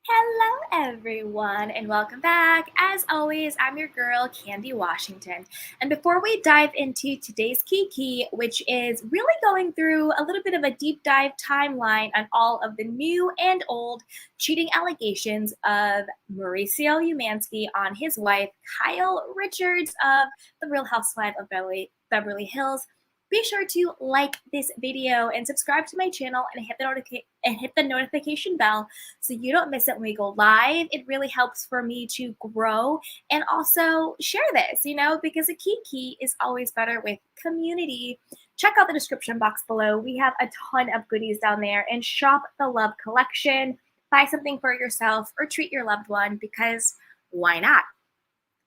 Hello, everyone, and welcome back. As always, I'm your girl, Candy Washington. And before we dive into today's Kiki, which is really going through a little bit of a deep dive timeline on all of the new and old cheating allegations of Mauricio Umansky on his wife, Kyle Richards of The Real Housewife of Beverly Hills. Be sure to like this video and subscribe to my channel and hit the notification bell so you don't miss it when we go live. It really helps for me to grow and also share this, because a key is always better with community. Check out the description box below. We have a ton of goodies down there, and shop the Love Collection. Buy something for yourself or treat your loved one, because why not?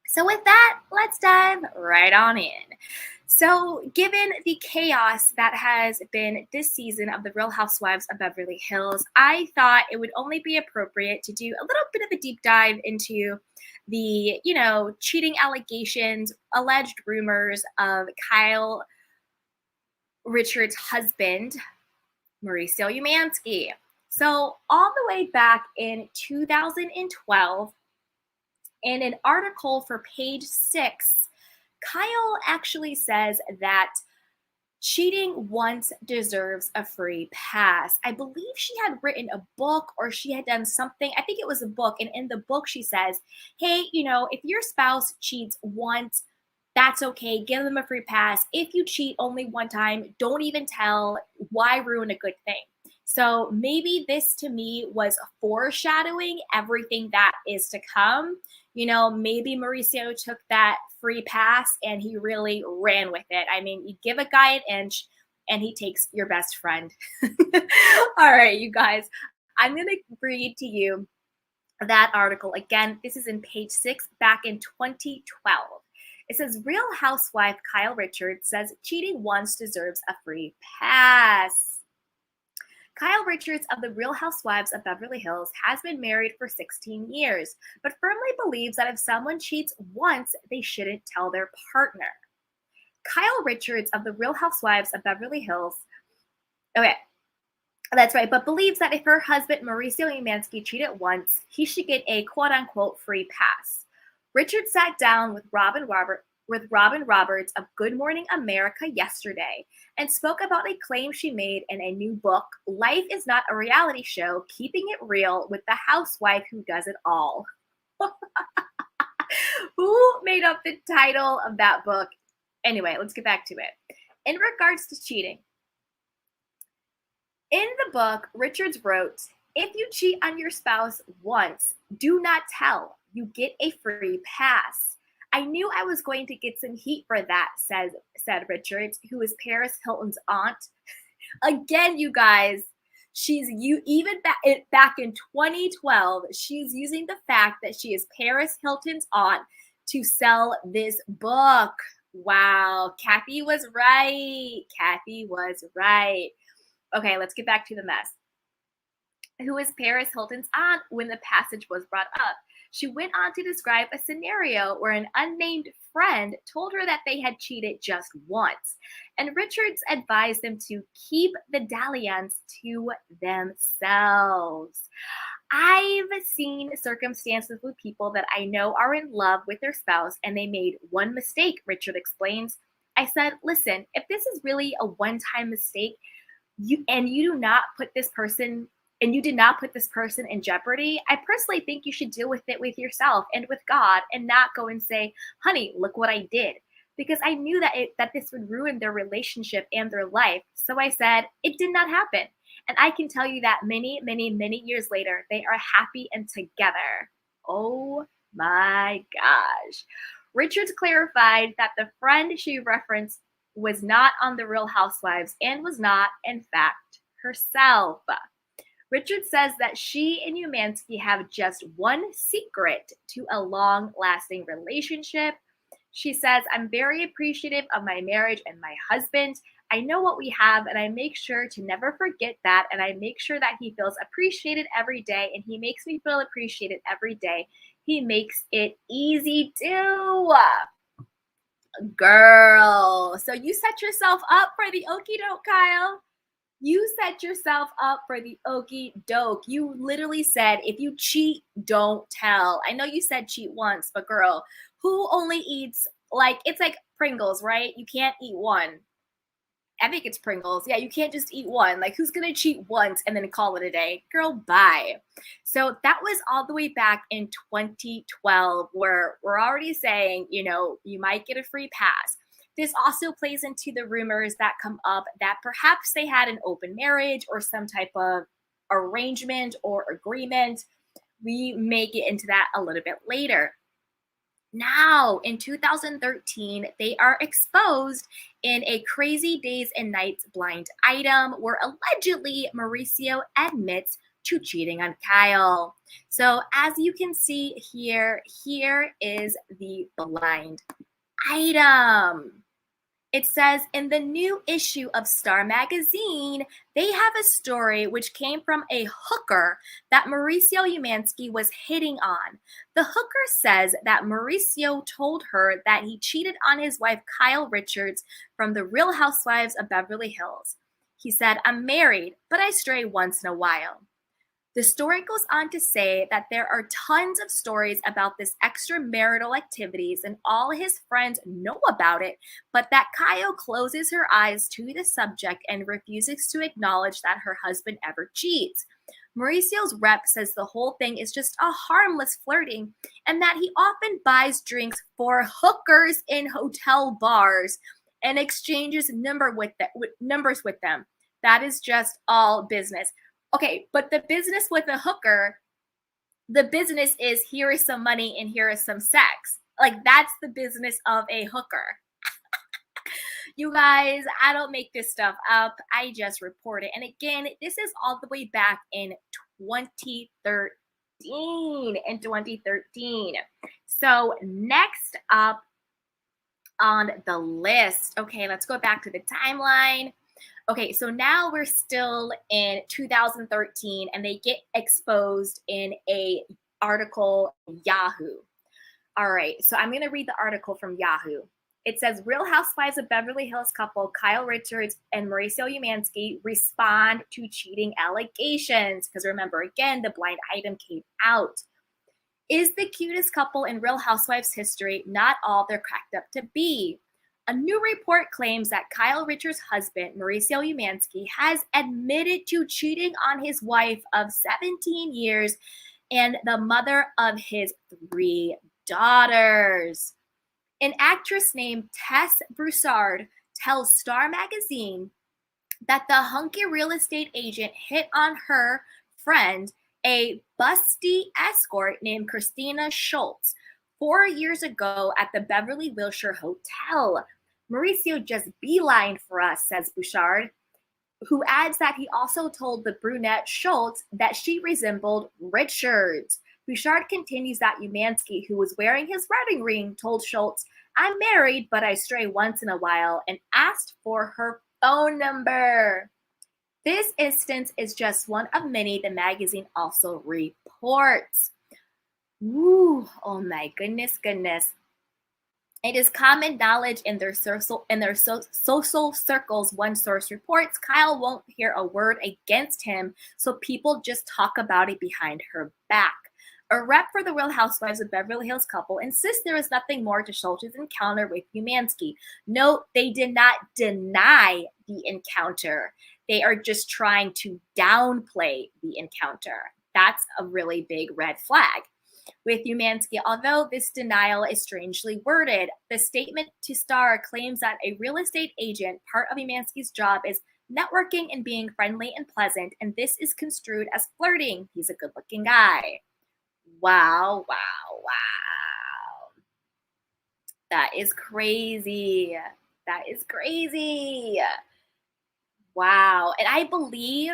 So with that, let's dive right on in. So, given the chaos that has been this season of The Real Housewives of Beverly Hills, I thought it would only be appropriate to do a little bit of a deep dive into the, cheating allegations, alleged rumors of Kyle Richards' husband, Mauricio Umansky. So, all the way back in 2012, in an article for Page Six, Kyle actually says that cheating once deserves a free pass. I believe she had written a book, or she had done something. I think it was a book. And in the book, she says, hey, if your spouse cheats once, that's okay. Give them a free pass. If you cheat only one time, don't even tell. Why ruin a good thing? So maybe this to me was foreshadowing everything that is to come. Maybe Mauricio took that free pass and he really ran with it. I mean, you give a guy an inch and he takes your best friend. All right, you guys, I'm going to read to you that article again. This is in Page Six, back in 2012. It says, Real Housewife Kyle Richards says cheating once deserves a free pass. Kyle Richards of The Real Housewives of Beverly Hills has been married for 16 years, but firmly believes that if someone cheats once, they shouldn't tell their partner. Kyle Richards of The Real Housewives of Beverly Hills, okay, that's right, but believes that if her husband Mauricio Umansky cheated once, he should get a quote-unquote free pass. Richards sat down with Robin Roberts of Good Morning America yesterday and spoke about a claim she made in a new book, Life is Not a Reality Show, Keeping It Real with the Housewife Who Does It All. Who made up the title of that book? Anyway, let's get back to it. In regards to cheating, in the book, Richards wrote, if you cheat on your spouse once, do not tell. You get a free pass. I knew I was going to get some heat for that, said Richards, who is Paris Hilton's aunt. Again, you guys, back in 2012, she's using the fact that she is Paris Hilton's aunt to sell this book. Wow, Kathy was right. Kathy was right. Okay, let's get back to the mess. Who is Paris Hilton's aunt when the passage was brought up? She went on to describe a scenario where an unnamed friend told her that they had cheated just once, and Richards advised them to keep the dalliance to themselves. I've seen circumstances with people that I know are in love with their spouse and they made one mistake, Richard explains. I said, listen, if this is really a one-time mistake, you do not put this person and you did not put this person in jeopardy, I personally think you should deal with it with yourself and with God, and not go and say, honey, look what I did. Because I knew that this would ruin their relationship and their life. So I said, it did not happen. And I can tell you that many, many, many years later, they are happy and together. Oh my gosh. Richards clarified that the friend she referenced was not on The Real Housewives and was not, in fact, herself. Richard says that she and Umansky have just one secret to a long-lasting relationship. She says, I'm very appreciative of my marriage and my husband. I know what we have, and I make sure to never forget that, and I make sure that he feels appreciated every day, and he makes me feel appreciated every day. He makes it easy too. Girl, so you set yourself up for the okie doke, Kyle. You set yourself up for the okey doke. You literally said, if you cheat, don't tell. I know you said cheat once, but girl, who only eats like it's like Pringles, right? You can't eat one. I think it's Pringles. Yeah, you can't just eat one. Like, who's gonna cheat once and then call it a day? Girl, bye. So that was all the way back in 2012, where we're already saying, you might get a free pass. This also plays into the rumors that come up that perhaps they had an open marriage or some type of arrangement or agreement. We may get into that a little bit later. Now, in 2013, they are exposed in a Crazy Days and Nights blind item where allegedly Mauricio admits to cheating on Kyle. So, as you can see here, here is the blind item. It says in the new issue of Star Magazine, they have a story which came from a hooker that Mauricio Umansky was hitting on. The hooker says that Mauricio told her that he cheated on his wife, Kyle Richards, from the Real Housewives of Beverly Hills. He said, "I'm married, but I stray once in a while." The story goes on to say that there are tons of stories about this extramarital activities and all his friends know about it, but that Kyle closes her eyes to the subject and refuses to acknowledge that her husband ever cheats. Mauricio's rep says the whole thing is just a harmless flirting and that he often buys drinks for hookers in hotel bars and exchanges numbers with them. That is just all business. Okay, but the business with a hooker, the business is here is some money and here is some sex. Like, that's the business of a hooker. You guys, I don't make this stuff up. I just report it. And again, this is all the way back in 2013. In 2013. So next up on the list. Okay, let's go back to the timeline. Okay, so now we're still in 2013 and they get exposed in a article Yahoo. All right, so I'm going to read the article from Yahoo. It says Real Housewives of Beverly Hills couple Kyle Richards and Mauricio Umansky respond to cheating allegations. Because remember, again, the blind item came out. Is the cutest couple in Real Housewives history not all they're cracked up to be? A new report claims that Kyle Richards' husband, Mauricio Umansky, has admitted to cheating on his wife of 17 years and the mother of his 3 daughters. An actress named Tess Broussard tells Star Magazine that the hunky real estate agent hit on her friend, a busty escort named Christina Schultz, 4 years ago at the Beverly Wilshire Hotel. Mauricio just beeline for us, says Bouchard, who adds that he also told the brunette Schultz that she resembled Richards. Bouchard continues that Umansky, who was wearing his wedding ring, told Schultz, "I'm married, but I stray once in a while," and asked for her phone number. This instance is just one of many the magazine also reports. Ooh, oh my goodness. It is common knowledge in their social circles, one source reports, Kyle won't hear a word against him, so people just talk about it behind her back. A rep for the Real Housewives of Beverly Hills couple insists there is nothing more to Schultz's encounter with Umansky. Note, they did not deny the encounter. They are just trying to downplay the encounter. That's a really big red flag. With Umansky, although this denial is strangely worded, the statement to Star claims that a real estate agent, part of Umansky's job is networking and being friendly and pleasant, and this is construed as flirting. He's a good-looking guy. Wow. That is crazy. Wow. And I believe,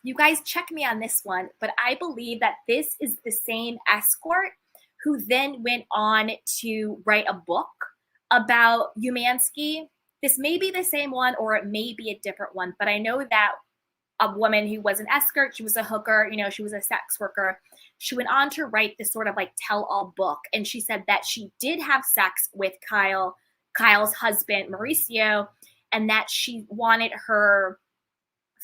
you guys check me on this one, but I believe that this is the same escort who then went on to write a book about Umansky. This may be the same one or it may be a different one, but I know that a woman who was an escort, she was a hooker, she was a sex worker. She went on to write this sort of like tell-all book. And she said that she did have sex with Kyle's husband, Mauricio, and that she wanted her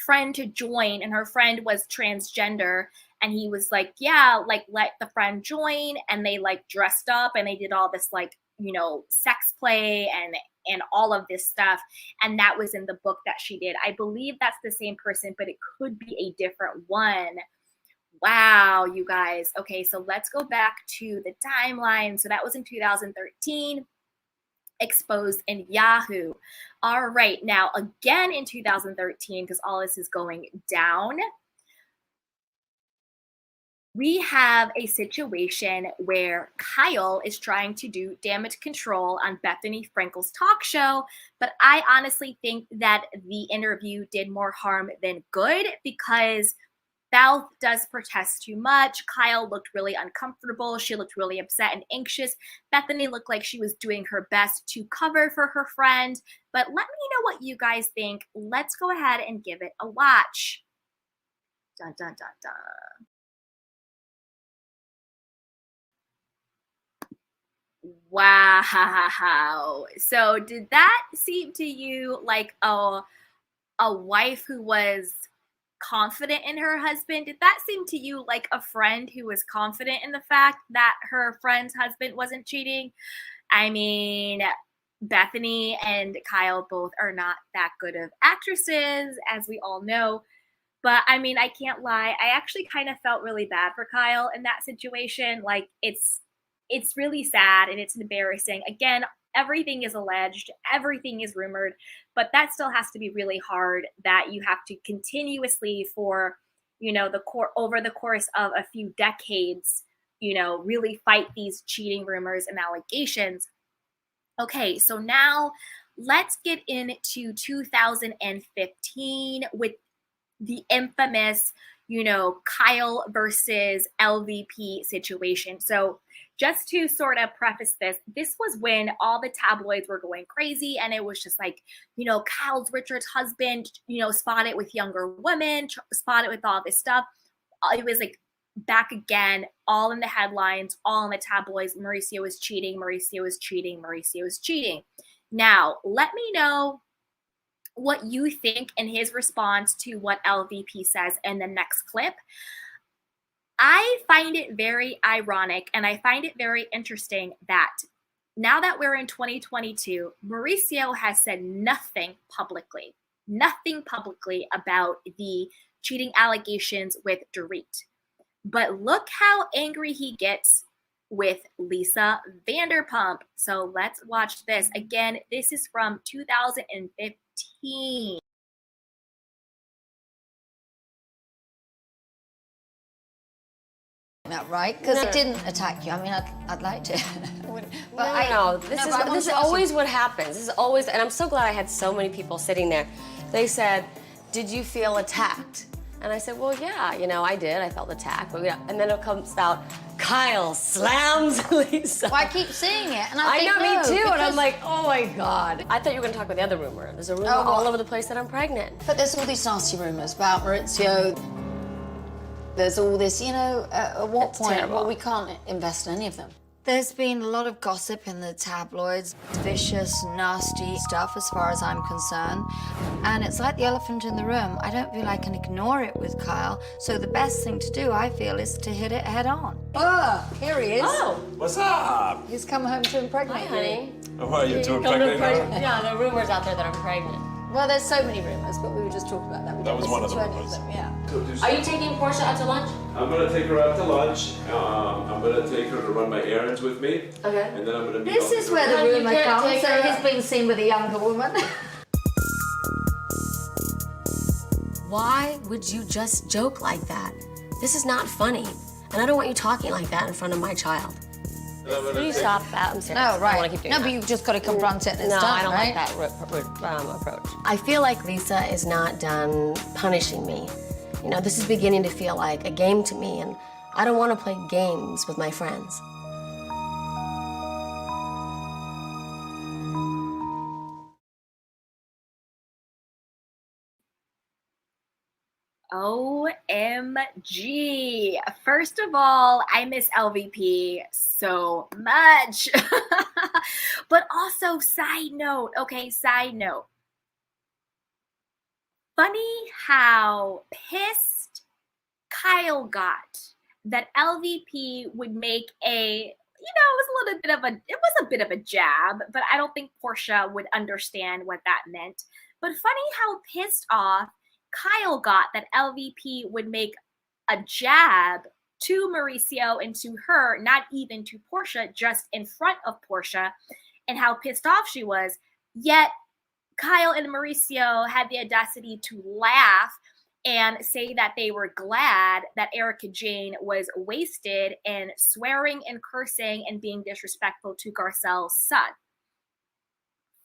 friend to join, and her friend was transgender, and he was like, yeah, like let the friend join, and they like dressed up and they did all this like, sex play and all of this stuff, and that was in the book that she did. I believe that's the same person, but it could be a different one. Wow, you guys. Okay, so let's go back to the timeline. So that was in 2013, exposed in Yahoo. All right, now again in 2013, because all this is going down, we have a situation where Kyle is trying to do damage control on Bethenny Frankel's talk show, but I honestly think that the interview did more harm than good because Belle does protest too much. Kyle looked really uncomfortable. She looked really upset and anxious. Bethenny looked like she was doing her best to cover for her friend. But let me know what you guys think. Let's go ahead and give it a watch. Dun, dun, dun, dun. Wow. So did that seem to you like a wife who was confident in her husband? Did that seem to you like a friend who was confident in the fact that her friend's husband wasn't cheating? I mean, Bethenny and Kyle both are not that good of actresses, as we all know. But I mean, I can't lie. I actually kind of felt really bad for Kyle in that situation. Like it's really sad and it's embarrassing. Again, everything is alleged, everything is rumored, but that still has to be really hard that you have to continuously for, over the course of a few decades, really fight these cheating rumors and allegations. Okay, so now let's get into 2015 with the infamous, Kyle versus LVP situation. So, just to sort of preface this, this was when all the tabloids were going crazy, and it was just like, Kyle's Richard's husband, spotted with younger women, spotted with all this stuff. It was like back again, all in the headlines, all in the tabloids. Mauricio was cheating, Mauricio was cheating, Mauricio was cheating. Now, let me know what you think in his response to what LVP says in the next clip. I find it very ironic and I find it very interesting that now that we're in 2022, Mauricio has said nothing publicly about the cheating allegations with Dorit. But look how angry he gets with Lisa Vanderpump. So let's watch this. Again, this is from 2015. Right? Because it didn't attack you. I mean, I'd like to. But no. This is always what happens. This is always, and I'm so glad I had so many people sitting there. They said, "Did you feel attacked?" And I said, "Well, yeah, I did. I felt attacked." But and then it comes out, Kyle slams Lisa. Well, I keep seeing it, and I know, me too. And I'm like, oh my God. I thought you were going to talk about the other rumor. There's a rumor all over the place that I'm pregnant. But there's all these nasty rumors about Maurizio. There's all this, at what point? Terrible. Well, we can't invest in any of them. There's been a lot of gossip in the tabloids, vicious, nasty stuff as far as I'm concerned. And it's like the elephant in the room. I don't feel I can ignore it with Kyle. So the best thing to do, I feel, is to hit it head on. Oh, here he is. Oh. What's up? He's come home to impregnate Hi, honey. How are you two Come to pregnant? Yeah, there are rumors out there that I'm pregnant. Well, there's so many rumors, but we were just talking about that. We That don't was one of listen the to any rumors. them, yeah. Are you taking Portia out to lunch? I'm gonna take her out to lunch. I'm gonna take her to run my errands with me. Okay. And then I'm gonna meet This all is the where the Honey, you rumor can't comes. take So her he's out. been seen with a younger woman. Why would you just joke like that? This is not funny. And I don't want you talking like that in front of my child. Will you stop that? I'm serious. No, right. I want to keep doing No, that. but you've just got to confront it and it's No, done, I don't right? like that approach. I feel like Lisa is not done punishing me. This is beginning to feel like a game to me, and I don't want to play games with my friends. OMG. First of all, I miss LVP so much. But also, side note. Funny how pissed Kyle got that LVP would make it was a bit of a jab, but I don't think Portia would understand what that meant. But funny how pissed off Kyle got that LVP would make a jab to Mauricio and to her, not even to Portia, just in front of Portia, and how pissed off she was. Yet Kyle and Mauricio had the audacity to laugh and say that they were glad that Erika Jayne was wasted and swearing and cursing and being disrespectful to Garcelle's son.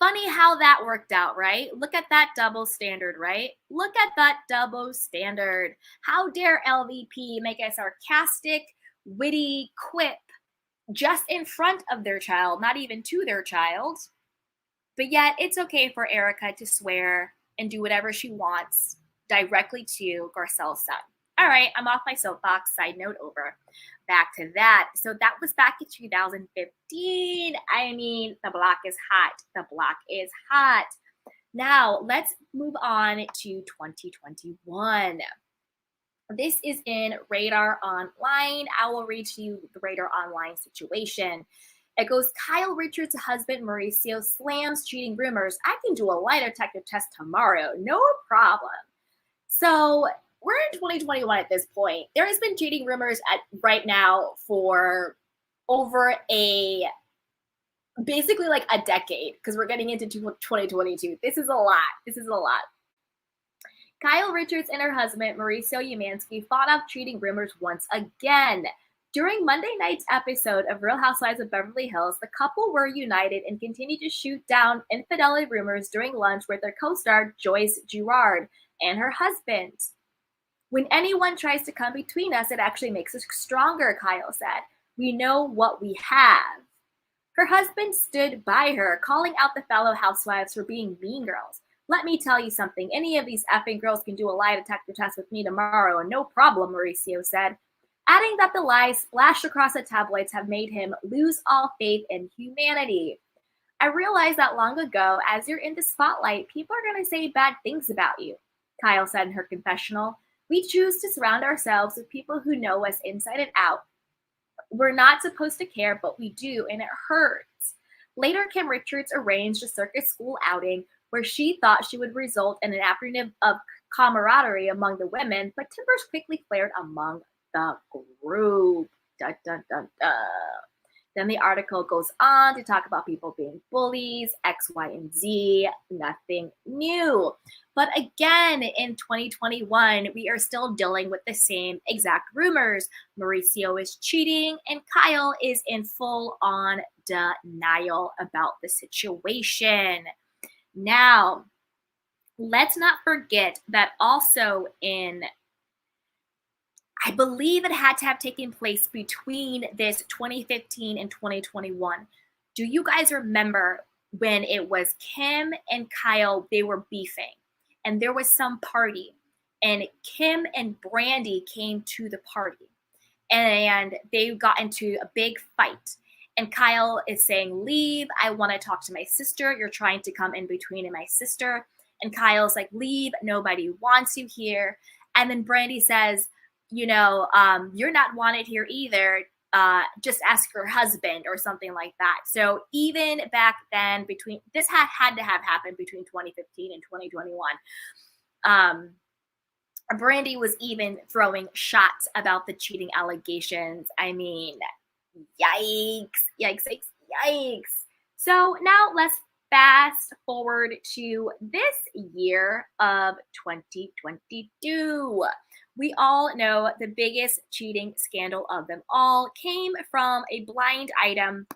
Funny how that worked out, right? Look at that double standard, right? Look at that double standard. How dare LVP make a sarcastic, witty quip just in front of their child, not even to their child. But yet it's okay for Erika to swear and do whatever she wants directly to Garcelle's son. All right, I'm off my soapbox. Side note over. Back to that. So that was back in 2015. I mean, the block is hot. The block is hot. Now, let's move on to 2021. This is in Radar Online. I will read to you the Radar Online situation. It goes, Kyle Richards' husband Mauricio slams cheating rumors. I can do a lie detector test tomorrow. No problem. So we're in 2021 at this point. There has been cheating rumors right now for over basically like a decade, because we're getting into 2022. This is a lot. This is a lot. Kyle Richards and her husband, Mauricio Umansky, fought off cheating rumors once again. During Monday night's episode of Real Housewives of Beverly Hills, the couple were united and continued to shoot down infidelity rumors during lunch with their co-star Joyce Girard and her husband. When anyone tries to come between us, it actually makes us stronger, Kyle said. We know what we have. Her husband stood by her, calling out the fellow housewives for being mean girls. Let me tell you something. Any of these effing girls can do a lie detector test with me tomorrow, and no problem, Mauricio said, adding that the lies splashed across the tabloids have made him lose all faith in humanity. I realized that long ago, as you're in the spotlight, people are going to say bad things about you, Kyle said in her confessional. We choose to surround ourselves with people who know us inside and out. We're not supposed to care, but we do, and it hurts. Later, Kim Richards arranged a circus school outing where she thought she would result in an afternoon of camaraderie among the women, but timbers quickly flared among the group. Dun, dun, dun, dun. Then the article goes on to talk about people being bullies, X, Y, and Z, nothing new. But again, in 2021, we are still dealing with the same exact rumors. Mauricio is cheating, and Kyle is in full-on denial about the situation. Now, let's not forget that also I believe it had to have taken place between this 2015 and 2021. Do you guys remember when it was Kim and Kyle, they were beefing, and there was some party, and Kim and Brandi came to the party, and they got into a big fight. And Kyle is saying, leave, I want to talk to my sister. You're trying to come in between and my sister. And Kyle's like, leave, nobody wants you here. And then Brandi says, you're not wanted here either. Just ask your husband or something like that. So even back then, this had to have happened between 2015 and 2021. Brandi was even throwing shots about the cheating allegations. I mean, yikes, yikes, yikes, yikes. So now let's fast forward to this year of 2022. We all know the biggest cheating scandal of them all came from a blind item,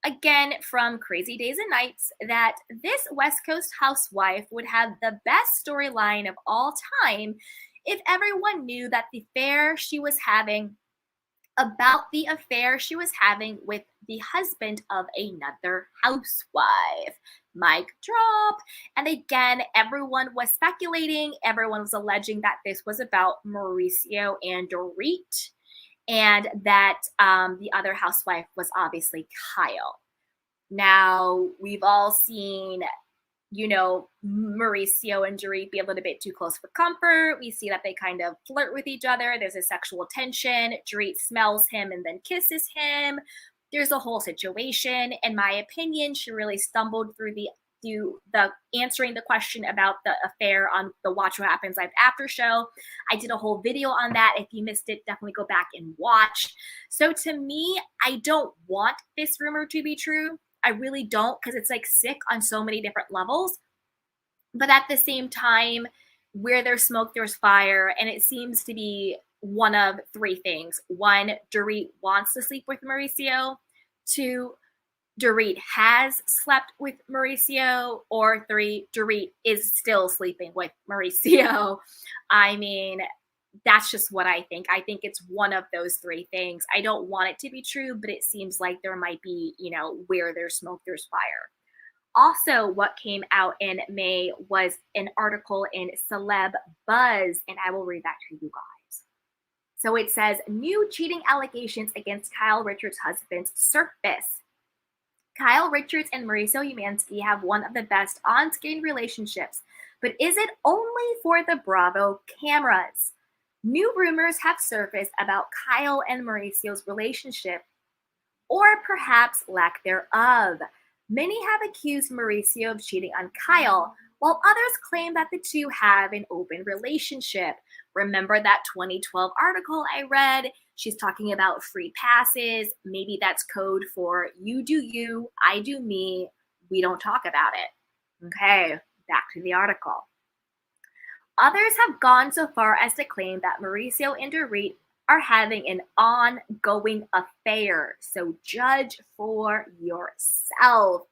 again from Crazy Days and Nights, that this West Coast housewife would have the best storyline of all time if everyone knew that the affair she was having with the husband of another housewife. Mic drop. And again, everyone was speculating, everyone was alleging that this was about Mauricio and Dorit, and that the other housewife was obviously Kyle. Now, we've all seen Mauricio and Dorit be a little bit too close for comfort. We see that they kind of flirt with each other. There's a sexual tension. Dorit smells him and then kisses him. There's a whole situation. In my opinion, she really stumbled through the answering the question about the affair on the Watch What Happens Live after show. I did a whole video on that. If you missed it, definitely go back and watch. So to me, I don't want this rumor to be true. I really don't, because it's like sick on so many different levels. But at the same time, where there's smoke, there's fire. And it seems to be one of three things. One, Dorit wants to sleep with Mauricio. Two, Dorit has slept with Mauricio. Or three, Dorit is still sleeping with Mauricio. I mean, that's just what I think. I think it's one of those three things. I don't want it to be true, but it seems like there might be, where there's smoke, there's fire. Also, what came out in May was an article in Celeb Buzz, and I will read that to you guys. So it says, new cheating allegations against Kyle Richards' husbands surface. Kyle Richards and Mauricio Umansky have one of the best on-screen relationships, but is it only for the Bravo cameras? New rumors have surfaced about Kyle and Mauricio's relationship, or perhaps lack thereof. Many have accused Mauricio of cheating on Kyle, while others claim that the two have an open relationship. Remember that 2012 article I read? She's talking about free passes. Maybe that's code for you do you, I do me, we don't talk about it. Okay, back to the article. Others have gone so far as to claim that Mauricio and Dorit are having an ongoing affair. So judge for yourself.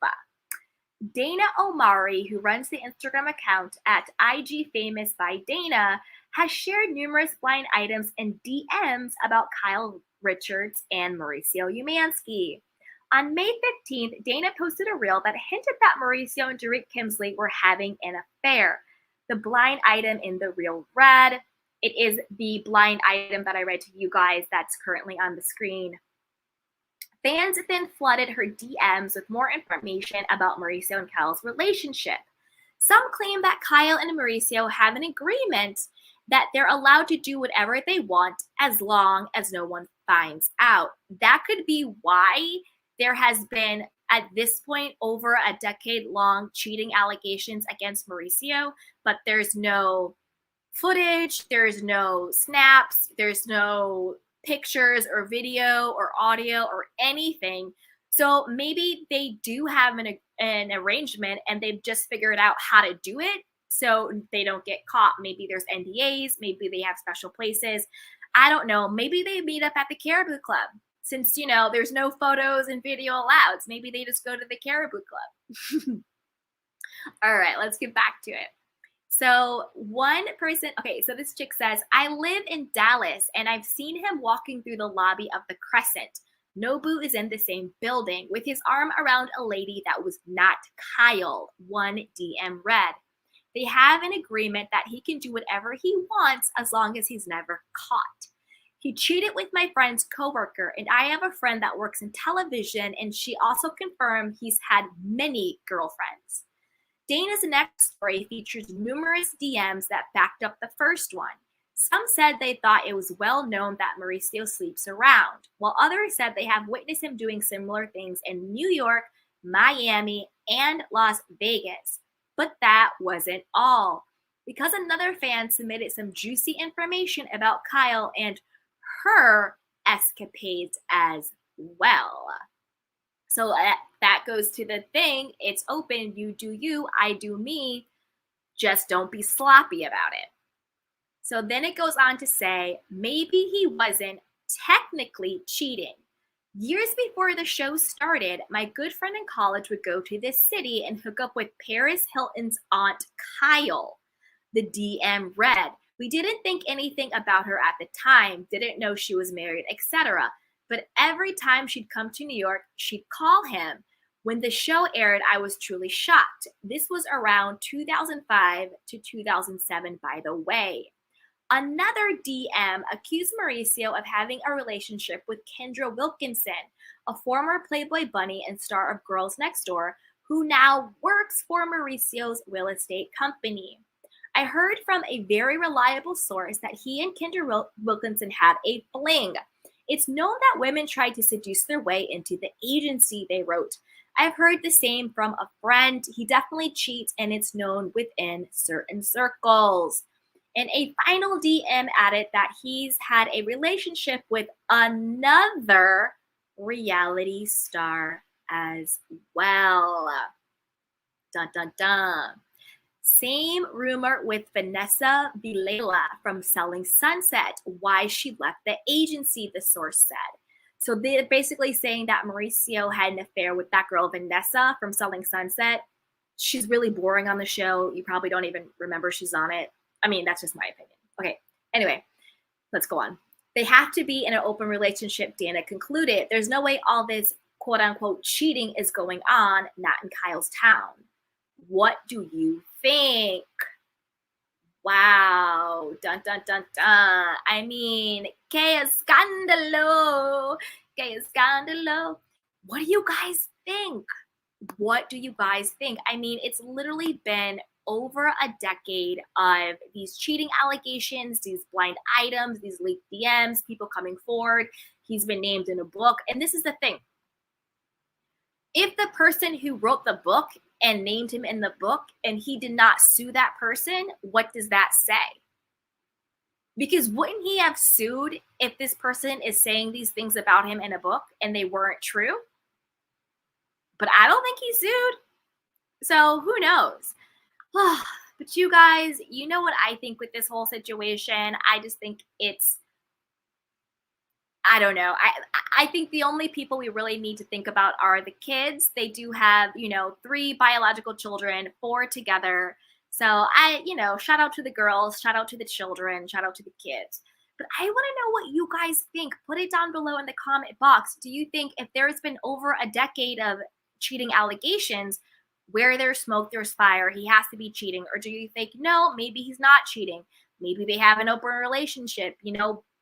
Dana Omari, who runs the Instagram account at IG Famous by Dana, has shared numerous blind items and DMs about Kyle Richards and Mauricio Umansky. On May 15th, Dana posted a reel that hinted that Mauricio and Dorit Kemsley were having an affair. The blind item in the reel read, it is the blind item that I read to you guys that's currently on the screen. Fans then flooded her DMs with more information about Mauricio and Kyle's relationship. Some claim that Kyle and Mauricio have an agreement that they're allowed to do whatever they want as long as no one finds out. That could be why there has been, at this point, over a decade-long cheating allegations against Mauricio, but there's no footage, there's no snaps, there's no pictures or video or audio or anything. So maybe they do have an arrangement and they've just figured out how to do it so they don't get caught. Maybe there's NDAs, maybe they have special places. I don't know. Maybe they meet up at the Caribou Club. Since, there's no photos and video allowed. So maybe they just go to the Caribou Club. All right, let's get back to it. So one person, so this chick says, I live in Dallas and I've seen him walking through the lobby of the Crescent. Nobu is in the same building with his arm around a lady that was not Kyle, one DM read. They have an agreement that he can do whatever he wants as long as he's never caught. He cheated with my friend's coworker, and I have a friend that works in television, and she also confirmed he's had many girlfriends. Dana's next story features numerous DMs that backed up the first one. Some said they thought it was well known that Mauricio sleeps around, while others said they have witnessed him doing similar things in New York, Miami, and Las Vegas. But that wasn't all, because another fan submitted some juicy information about Kyle and her escapades as well. So that goes to the thing. It's open. You do you, I do me. Just don't be sloppy about it. So then it goes on to say, maybe he wasn't technically cheating. Years before the show started, my good friend in college would go to this city and hook up with Paris Hilton's aunt, Kyle. The DM read, we didn't think anything about her at the time, didn't know she was married, etc. But every time she'd come to New York, she'd call him. When the show aired, I was truly shocked. This was around 2005 to 2007, by the way. Another DM accused Mauricio of having a relationship with Kendra Wilkinson, a former Playboy bunny and star of Girls Next Door, who now works for Mauricio's real estate company. I heard from a very reliable source that he and Kendra Wilkinson had a fling. It's known that women try to seduce their way into the agency, they wrote. I've heard the same from a friend. He definitely cheats, and it's known within certain circles. And a final DM added that he's had a relationship with another reality star as well. Dun, dun, dun. Same rumor with Vanessa Villela from Selling Sunset, why she left the agency, the source said. So they're basically saying that Mauricio had an affair with that girl, Vanessa from Selling Sunset. She's really boring on the show. You probably don't even remember she's on it. I mean, that's just my opinion. Okay, anyway, let's go on. They have to be in an open relationship, Dana concluded. There's no way all this quote unquote cheating is going on, not in Kyle's town. What do you think? Wow. Dun, dun, dun, dun. I mean, que escándalo. Que escándalo. What do you guys think? What do you guys think? I mean, it's literally been over a decade of these cheating allegations, these blind items, these leaked DMs, people coming forward. He's been named in a book. And this is the thing. If the person who wrote the book and named him in the book and he did not sue that person, what does that say? Because wouldn't he have sued if this person is saying these things about him in a book and they weren't true? But I don't think he sued. So who knows? But you guys, you know what I think with this whole situation? I just think I don't know. I think the only people we really need to think about are the kids. They do have, 3 biological children, 4 together. So shout out to the girls, shout out to the children, shout out to the kids. But I want to know what you guys think. Put it down below in the comment box. Do you think if there's been over a decade of cheating allegations, where there's smoke, there's fire, he has to be cheating? Or do you think, no, maybe he's not cheating? Maybe they have an open relationship,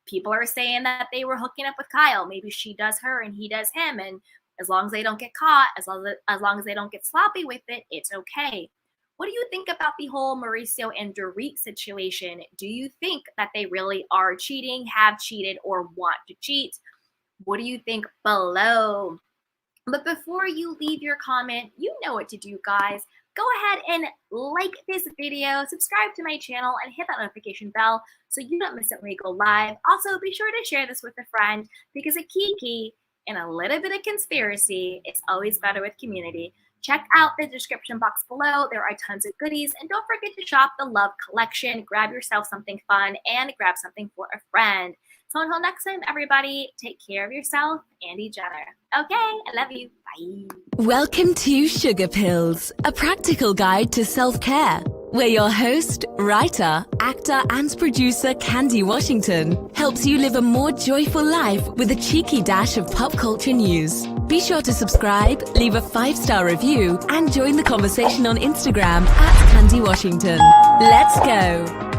People are saying that they were hooking up with Kyle. Maybe she does her and he does him. And as long as they don't get caught, as long as they don't get sloppy with it, it's okay. What do you think about the whole Mauricio and Dorit situation? Do you think that they really are cheating, have cheated, or want to cheat? What do you think below? But before you leave your comment, you know what to do, guys. Go ahead and like this video, subscribe to my channel, and hit that notification bell so you don't miss it when we go live. Also, be sure to share this with a friend because a kiki and a little bit of conspiracy is always better with community. Check out the description box below. There are tons of goodies. And don't forget to shop the Love Collection. Grab yourself something fun and grab something for a friend. So until next time, everybody, take care of yourself and each other. Okay, I love you. Bye. Welcome to Sugar Pills, a practical guide to self-care, where your host, writer, actor, and producer Candy Washington helps you live a more joyful life with a cheeky dash of pop culture news. Be sure to subscribe, leave a 5-star review, and join the conversation on Instagram @Candy Washington. Let's go!